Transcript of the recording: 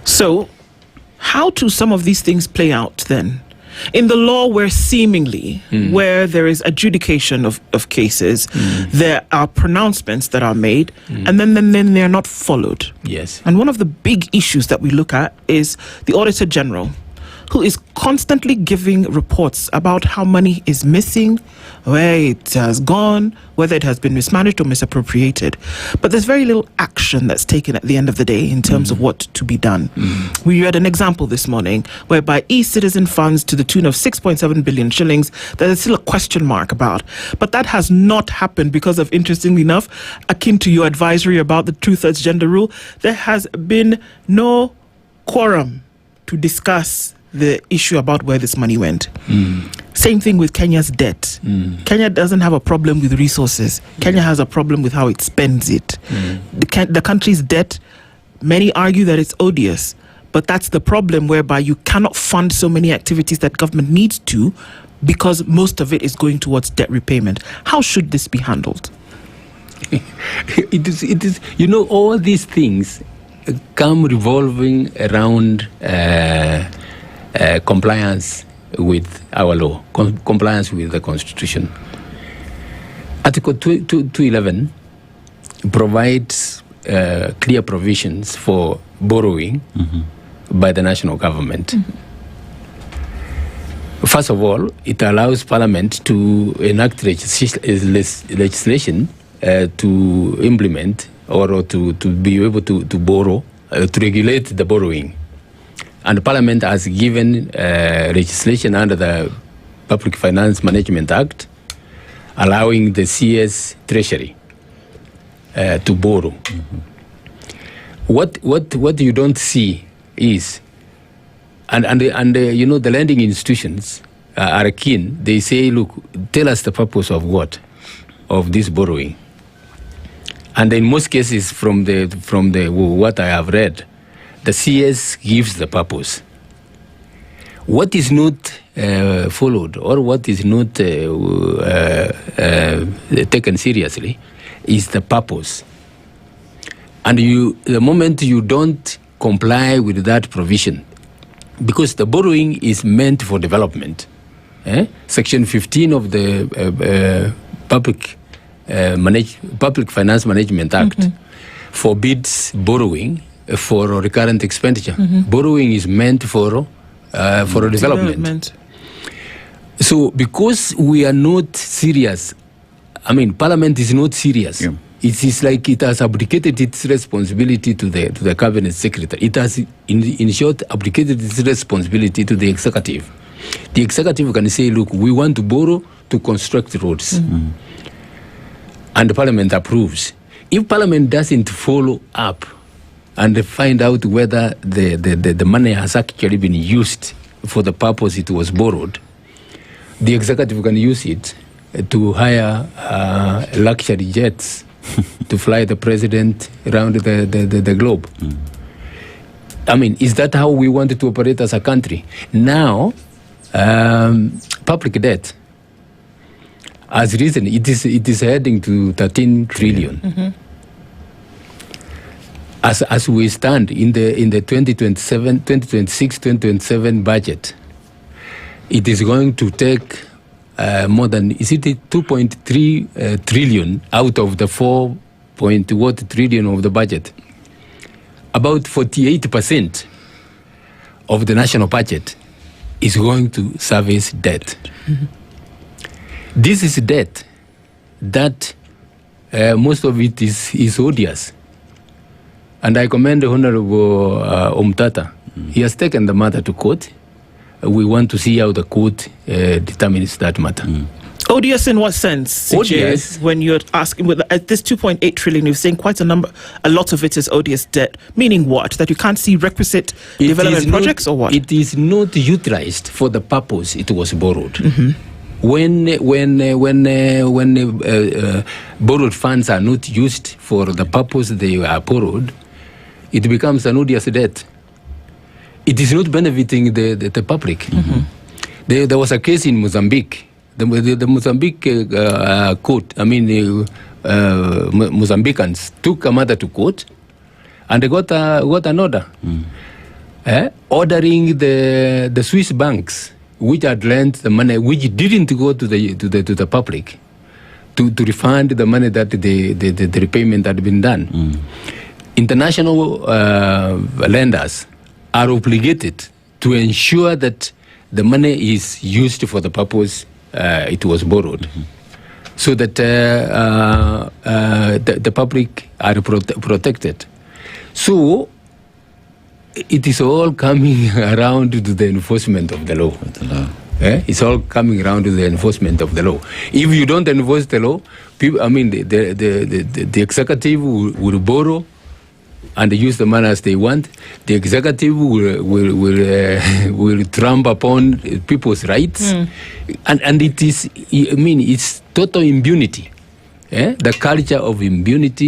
So, how do some of these things play out then? In the law, where seemingly, where there is adjudication of cases, there are pronouncements that are made, and then they're not followed. Yes. And one of the big issues that we look at is the Auditor General, who is constantly giving reports about how money is missing, where it has gone, whether it has been mismanaged or misappropriated. But there's very little action that's taken at the end of the day in terms of what to be done. We read an example this morning whereby e-citizen funds to the tune of 6.7 billion shillings, there's still a question mark about. But that has not happened because of, interestingly enough, akin to your advisory about the 2/3 gender rule, there has been no quorum to discuss the issue about where this money went. Same thing with Kenya's debt. Kenya doesn't have a problem with resources. Kenya has a problem with how it spends it. The country's debt, many argue that it's odious, but that's the problem, whereby you cannot fund so many activities that government needs to, because most of it is going towards debt repayment. How should this be handled? It is. All these things come revolving around compliance with our law, compliance with the Constitution. Article 211 provides clear provisions for borrowing by the national government. First of all, it allows Parliament to enact legislation to implement or to be able to borrow, to regulate the borrowing. And Parliament has given legislation under the Public Finance Management Act, allowing the CS Treasury to borrow. What you don't see is, the lending institutions are keen. They say, look, tell us the purpose of what, of this borrowing. And in most cases, from the what I have read, the CS gives the purpose. What is not followed, or what is not taken seriously, is the purpose. And the moment you don't comply with that provision, because the borrowing is meant for development. Section 15 of the Public Finance Management Act forbids borrowing for recurrent expenditure. Borrowing is meant for development. So because we are not serious, Parliament is not serious. It is like it has abdicated its responsibility to the Cabinet Secretary. It has, in short, abdicated its responsibility to the Executive. The Executive can say, look, we want to borrow to construct roads. And the Parliament approves. If Parliament doesn't follow up and find out whether the money has actually been used for the purpose it was borrowed, the Executive can use it to hire luxury jets to fly the president around the globe. Is that how we want to operate as a country? Now, public debt has risen. It is heading to 13 trillion. As we stand in the 2026-2027 budget, it is going to take more than, is it 2.3 trillion out of the 4 point what trillion of the budget? About 48% of the national budget is going to service debt. This is debt that most of it is odious. And I commend the Honorable Omtata. He has taken the matter to court. We want to see how the court determines that matter. Odious in what sense? Odious. When you're asking, at this 2.8 trillion, you're saying quite a lot of it is odious debt. Meaning what? That you can't see requisite development projects, or what? It is not utilized for the purpose it was borrowed. When borrowed funds are not used for the purpose they are borrowed, it becomes an odious debt. It is not benefiting the public. There was a case in Mozambique. The Mozambique court, Mozambicans took a matter to court, and they got an order. ordering the Swiss banks, which had lent the money, which didn't go to the public, to refund the money that the repayment had been done. International lenders are obligated to ensure that the money is used for the purpose it was borrowed, so that the public are protected. So it is all coming around to the enforcement of the law. It's all coming around to the enforcement of the law. If you don't enforce the law, people, the executive will borrow and use the money as they want. The executive will tramp upon people's rights, and it is, it's total impunity. The culture of impunity.